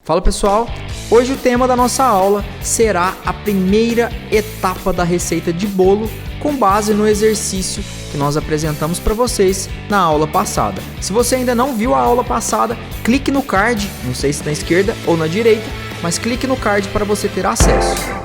Fala pessoal, hoje o tema da nossa aula será a primeira etapa da receita de bolo com base no exercício que nós apresentamos para vocês na aula passada. Se você ainda não viu a aula passada, clique no card, não sei se na esquerda ou na direita, mas clique no card para você ter acesso.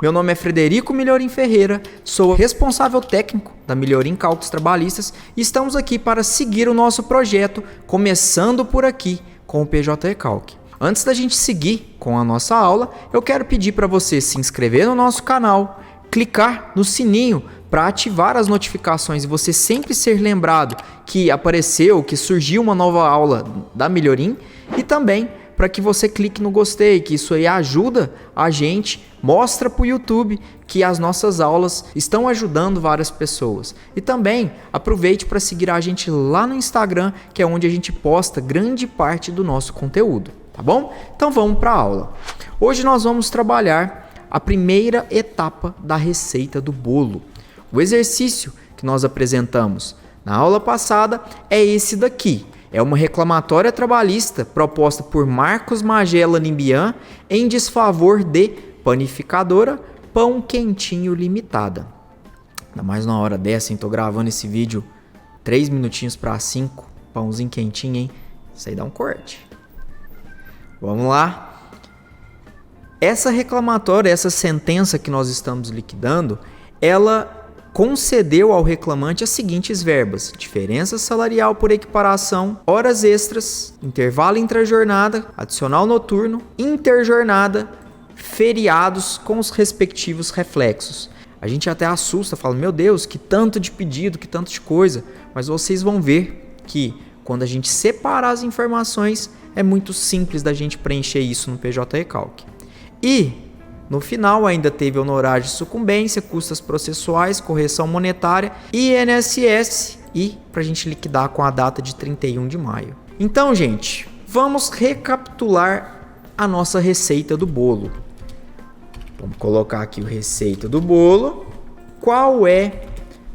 Meu nome é Frederico Milhorim Ferreira, sou responsável técnico da Milhorim Cálculos Trabalhistas e estamos aqui para seguir o nosso projeto, começando por aqui com o PJ Calc. Antes da gente seguir com a nossa aula, eu quero pedir para você se inscrever no nosso canal, clicar no sininho para ativar as notificações e você sempre ser lembrado que apareceu, que surgiu uma nova aula da Milhorim e também para que você clique no gostei, que isso aí ajuda a gente, mostra para o YouTube que as nossas aulas estão ajudando várias pessoas. E também aproveite para seguir a gente lá no Instagram, que é onde a gente posta grande parte do nosso conteúdo, tá bom? Então vamos para a aula. Hoje nós vamos trabalhar a primeira etapa da receita do bolo. O exercício que nós apresentamos na aula passada é esse daqui. É uma reclamatória trabalhista proposta por Marcos Magela Nimbian em desfavor de Panificadora Pão Quentinho Limitada. Ainda mais na hora dessa, hein? Tô gravando esse vídeo 3 minutinhos para 5. Pãozinho quentinho, hein? Isso aí dá um corte. Vamos lá. Essa reclamatória, essa sentença que nós estamos liquidando, ela concedeu ao reclamante as seguintes verbas: diferença salarial por equiparação, horas extras, intervalo intrajornada, adicional noturno, interjornada, feriados com os respectivos reflexos. A gente até assusta, fala, meu Deus, que tanto de pedido, que tanto de coisa, mas vocês vão ver que quando a gente separar as informações, é muito simples da gente preencher isso no PJ Calc. E no final ainda teve honorário de sucumbência, custas processuais, correção monetária, INSS e para a gente liquidar com a data de 31 de maio. Então, gente, vamos recapitular a nossa receita do bolo. Vamos colocar aqui o receita do bolo. Qual é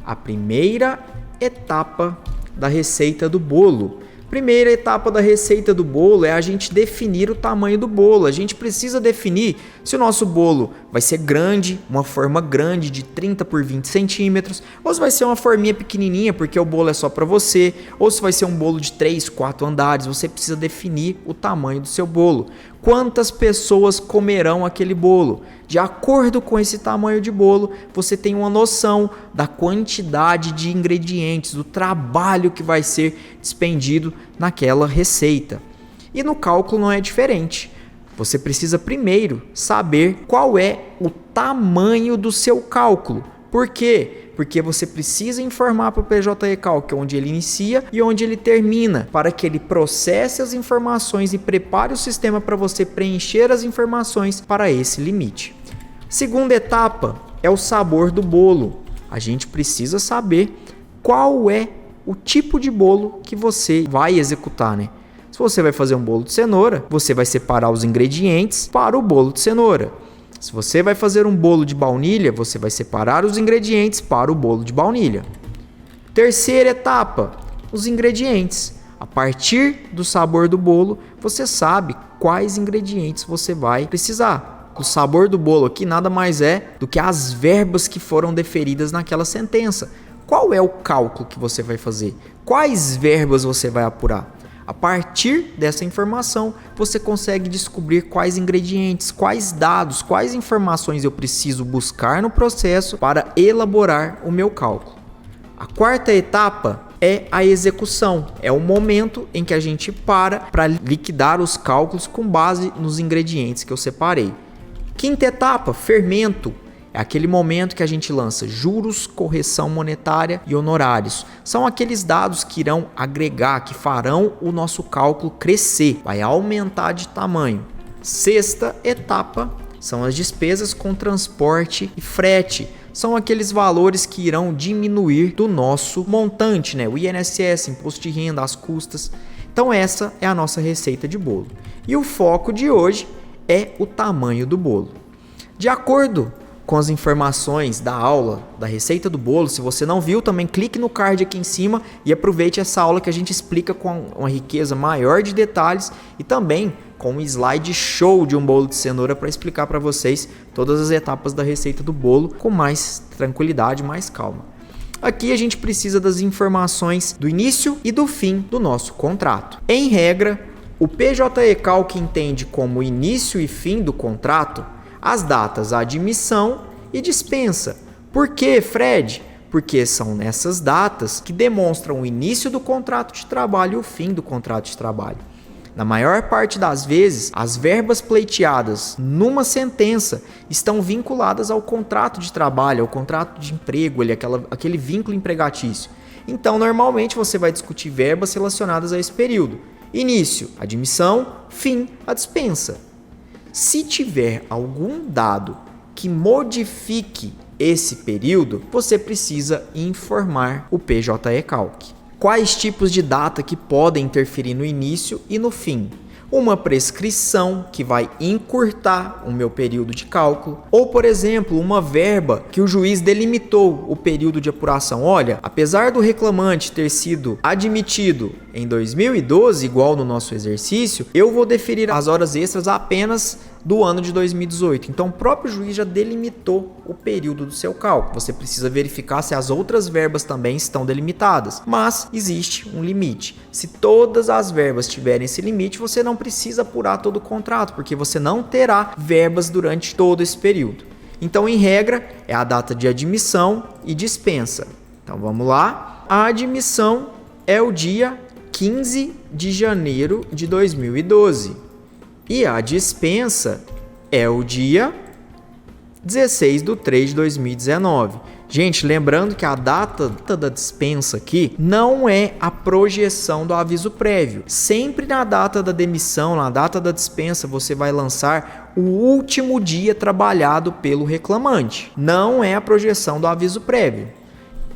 a primeira etapa da receita do bolo? Primeira etapa da receita do bolo é a gente definir o tamanho do bolo. A gente precisa definir se o nosso bolo vai ser grande, uma forma grande de 30 por 20 centímetros, ou se vai ser uma forminha pequenininha porque o bolo é só para você, ou se vai ser um bolo de 3, 4 andares. Você precisa definir o tamanho do seu bolo. Quantas pessoas comerão aquele bolo? De acordo com esse tamanho de bolo, você tem uma noção da quantidade de ingredientes, do trabalho que vai ser despendido naquela receita. E no cálculo não é diferente. Você precisa primeiro saber qual é o tamanho do seu cálculo. Por quê? Porque você precisa informar para o PJ Calc onde ele inicia e onde ele termina, para que ele processe as informações e prepare o sistema para você preencher as informações para esse limite. Segunda etapa é o sabor do bolo. A gente precisa saber qual é o tipo de bolo que você vai executar, né? Se você vai fazer um bolo de cenoura, você vai separar os ingredientes para o bolo de cenoura. Se você vai fazer um bolo de baunilha, você vai separar os ingredientes para o bolo de baunilha. Terceira etapa, os ingredientes. A partir do sabor do bolo, você sabe quais ingredientes você vai precisar. O sabor do bolo aqui nada mais é do que as verbas que foram deferidas naquela sentença. Qual é o cálculo que você vai fazer? Quais verbas você vai apurar? A partir dessa informação, você consegue descobrir quais ingredientes, quais dados, quais informações eu preciso buscar no processo para elaborar o meu cálculo. A quarta etapa é a execução. É o momento em que a gente para liquidar os cálculos com base nos ingredientes que eu separei. Quinta etapa, fermento. É aquele momento que a gente lança juros, correção monetária e honorários. São aqueles dados que irão agregar, que farão o nosso cálculo crescer, vai aumentar de tamanho. Sexta etapa são as despesas com transporte e frete. São aqueles valores que irão diminuir do nosso montante, né? O INSS, imposto de renda, as custas. Então essa é a nossa receita de bolo. E o foco de hoje é o tamanho do bolo. De acordo com as informações da aula, da receita do bolo. Se você não viu, também clique no card aqui em cima e aproveite essa aula que a gente explica com uma riqueza maior de detalhes e também com um slide show de um bolo de cenoura para explicar para vocês todas as etapas da receita do bolo com mais tranquilidade, mais calma. Aqui a gente precisa das informações do início e do fim do nosso contrato. Em regra, o PJE Calc entende como início e fim do contrato as datas admissão e dispensa. Por quê, Fred? Porque são nessas datas que demonstram o início do contrato de trabalho e o fim do contrato de trabalho. Na maior parte das vezes, as verbas pleiteadas numa sentença estão vinculadas ao contrato de trabalho, ao contrato de emprego, aquele vínculo empregatício. Então, normalmente, você vai discutir verbas relacionadas a esse período. Início, admissão, fim, a dispensa. Se tiver algum dado que modifique esse período, você precisa informar o PJE Calc. Quais tipos de data que podem interferir no início e no fim? Uma prescrição que vai encurtar o meu período de cálculo, ou, por exemplo, uma verba que o juiz delimitou o período de apuração. Olha, apesar do reclamante ter sido admitido em 2012, igual no nosso exercício, eu vou deferir as horas extras apenas do ano de 2018. Então, o próprio juiz já delimitou o período do seu cálculo. Você precisa verificar se as outras verbas também estão delimitadas, mas existe um limite. Se todas as verbas tiverem esse limite, você não precisa apurar todo o contrato, porque você não terá verbas durante todo esse período. Então, em regra, é a data de admissão e dispensa. Então, vamos lá. A admissão é o dia 15 de janeiro de 2012. E a dispensa é o dia 16/3/2019. Gente, lembrando que a data da dispensa aqui não é a projeção do aviso prévio. Sempre na data da demissão, na data da dispensa, você vai lançar o último dia trabalhado pelo reclamante. Não é a projeção do aviso prévio.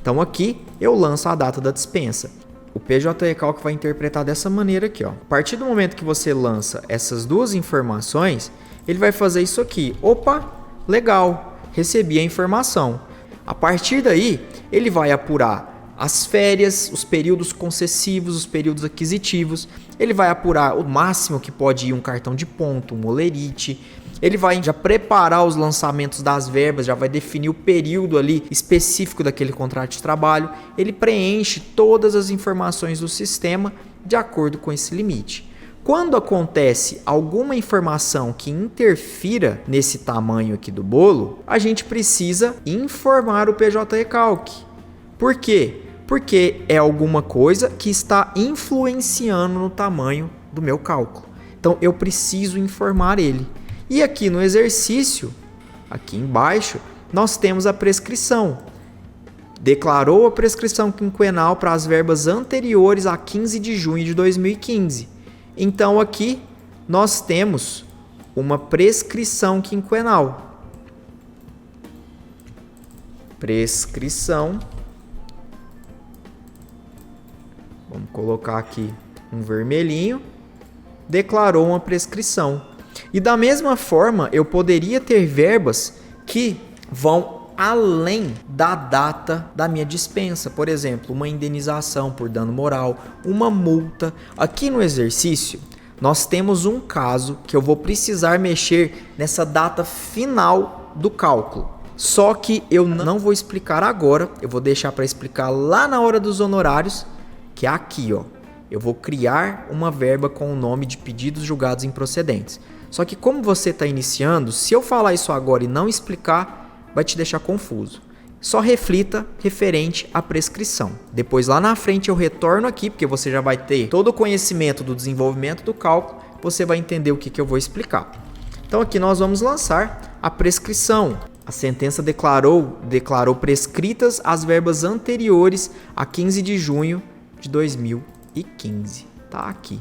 Então aqui eu lanço a data da dispensa. O PJE Calc vai interpretar dessa maneira aqui, ó. A partir do momento que você lança essas duas informações, ele vai fazer isso aqui. Opa, legal, recebi a informação. A partir daí, ele vai apurar as férias, os períodos concessivos, os períodos aquisitivos. Ele vai apurar o máximo que pode ir um cartão de ponto, um holerite. Ele vai já preparar os lançamentos das verbas, já vai definir o período ali específico daquele contrato de trabalho. Ele preenche todas as informações do sistema de acordo com esse limite. Quando acontece alguma informação que interfira nesse tamanho aqui do bolo, a gente precisa informar o PJE Calc. Por quê? Porque é alguma coisa que está influenciando no tamanho do meu cálculo. Então eu preciso informar ele. E aqui no exercício, aqui embaixo, nós temos a prescrição. Declarou a prescrição quinquenal para as verbas anteriores a 15 de junho de 2015. Então aqui nós temos uma prescrição quinquenal. Prescrição. Vamos colocar aqui um vermelhinho. Declarou uma prescrição. E da mesma forma, eu poderia ter verbas que vão além da data da minha dispensa. Por exemplo, uma indenização por dano moral, uma multa. Aqui no exercício, nós temos um caso que eu vou precisar mexer nessa data final do cálculo. Só que eu não vou explicar agora, eu vou deixar para explicar lá na hora dos honorários, que é aqui, ó. Eu vou criar uma verba com o nome de pedidos julgados improcedentes. Só que como você está iniciando, se eu falar isso agora e não explicar, vai te deixar confuso. Só reflita referente à prescrição. Depois lá na frente eu retorno aqui, porque você já vai ter todo o conhecimento do desenvolvimento do cálculo, você vai entender o que eu vou explicar. Então aqui nós vamos lançar a prescrição. A sentença declarou prescritas as verbas anteriores a 15 de junho de 2015. Tá aqui.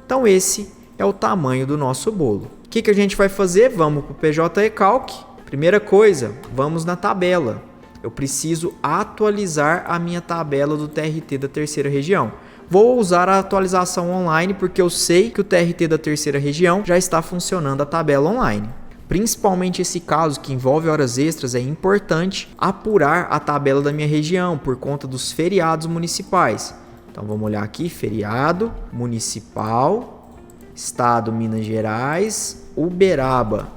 Então esse é o tamanho do nosso bolo. O que a gente vai fazer? Vamos para o PJE Calc. Primeira coisa, vamos na tabela. Eu preciso atualizar a minha tabela do TRT da terceira região. Vou usar a atualização online porque eu sei que o TRT da terceira região já está funcionando a tabela online. Principalmente esse caso que envolve horas extras, é importante apurar a tabela da minha região por conta dos feriados municipais. Então vamos olhar aqui, feriado municipal, estado Minas Gerais, Uberaba.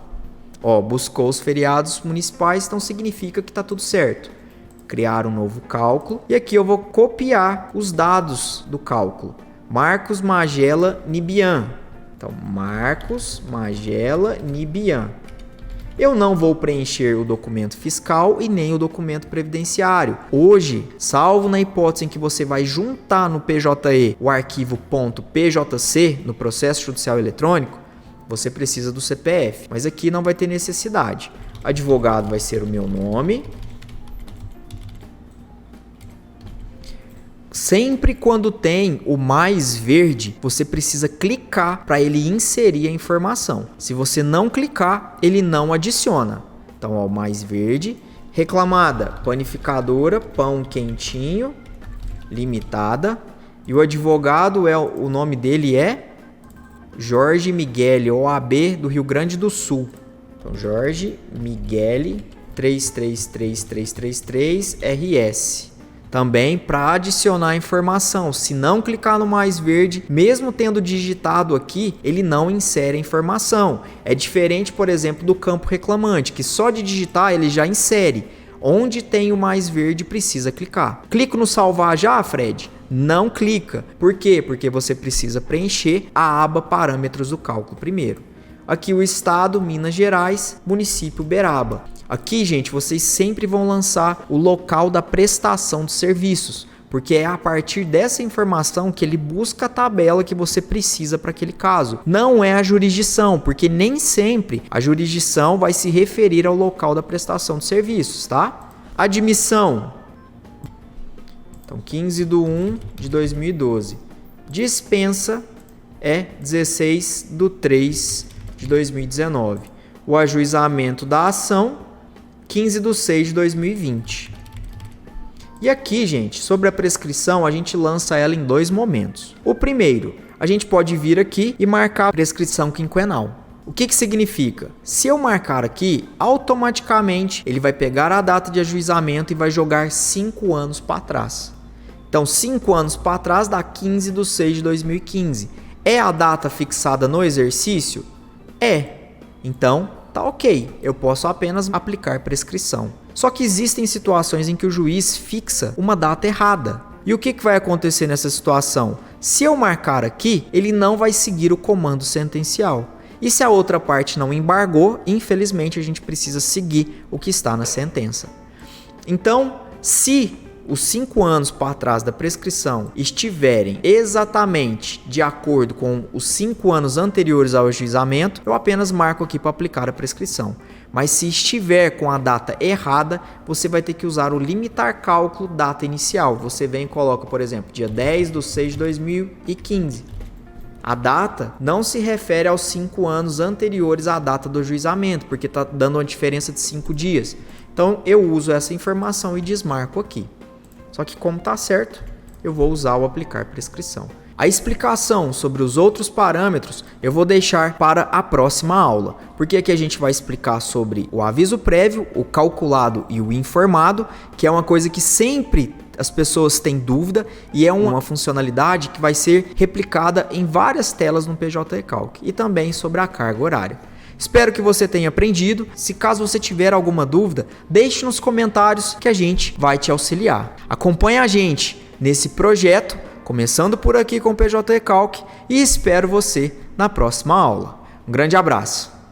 Ó, buscou os feriados municipais, então significa que está tudo certo. Criar um novo cálculo e aqui eu vou copiar os dados do cálculo. Marcos Magela Nibian. Então, Marcos Magela Nibian. Eu não vou preencher o documento fiscal e nem o documento previdenciário. Hoje, salvo na hipótese em que você vai juntar no PJE o arquivo .pjc no processo judicial eletrônico, você precisa do CPF. Mas aqui não vai ter necessidade. Advogado vai ser o meu nome. Sempre quando tem o mais verde, você precisa clicar para ele inserir a informação. Se você não clicar, ele não adiciona. Então, ó, o mais verde, reclamada, panificadora, pão quentinho, limitada. E o advogado, o nome dele é Jorge Miguel, OAB do Rio Grande do Sul. Então, Jorge Miguel 333333 RS. Também para adicionar informação, se não clicar no mais verde, mesmo tendo digitado aqui, ele não insere a informação. É diferente, por exemplo, do campo reclamante, que só de digitar ele já insere. Onde tem o mais verde precisa clicar. Clico no salvar já, Fred? Não clica. Por quê? Porque você precisa preencher a aba parâmetros do cálculo primeiro. Aqui o estado, Minas Gerais, município Uberaba. Aqui, gente, vocês sempre vão lançar o local da prestação de serviços, porque é a partir dessa informação que ele busca a tabela que você precisa para aquele caso. Não é a jurisdição, porque nem sempre a jurisdição vai se referir ao local da prestação de serviços, tá? Admissão. Então, 15/1/2012. Dispensa é 16/3/2019. O ajuizamento da ação, 15/6/2020. E aqui, gente, sobre a prescrição, a gente lança ela em dois momentos. O primeiro, a gente pode vir aqui e marcar a prescrição quinquenal. O que significa? Se eu marcar aqui, automaticamente ele vai pegar a data de ajuizamento e vai jogar 5 anos para trás. Então, 5 anos para trás dá 15/6/2015. É a data fixada no exercício? É. Então, tá ok, eu posso apenas aplicar prescrição. Só que existem situações em que o juiz fixa uma data errada. E o que vai acontecer nessa situação? Se eu marcar aqui, ele não vai seguir o comando sentencial. E se a outra parte não embargou, infelizmente a gente precisa seguir o que está na sentença. Então, se os 5 anos para trás da prescrição estiverem exatamente de acordo com os 5 anos anteriores ao ajuizamento, eu apenas marco aqui para aplicar a prescrição. Mas se estiver com a data errada, você vai ter que usar o limitar cálculo data inicial. Você vem e coloca, por exemplo, dia 10/6/2015. A data não se refere aos 5 anos anteriores à data do ajuizamento, porque está dando uma diferença de 5 dias. Então, eu uso essa informação e desmarco aqui. Só que como está certo, eu vou usar o aplicar prescrição. A explicação sobre os outros parâmetros eu vou deixar para a próxima aula, porque aqui a gente vai explicar sobre o aviso prévio, o calculado e o informado, que é uma coisa que sempre as pessoas têm dúvida e é uma funcionalidade que vai ser replicada em várias telas no PJE Calc, e também sobre a carga horária. Espero que você tenha aprendido. Se caso você tiver alguma dúvida, deixe nos comentários que a gente vai te auxiliar. Acompanhe a gente nesse projeto, começando por aqui com o PJE Calc, e espero você na próxima aula. Um grande abraço!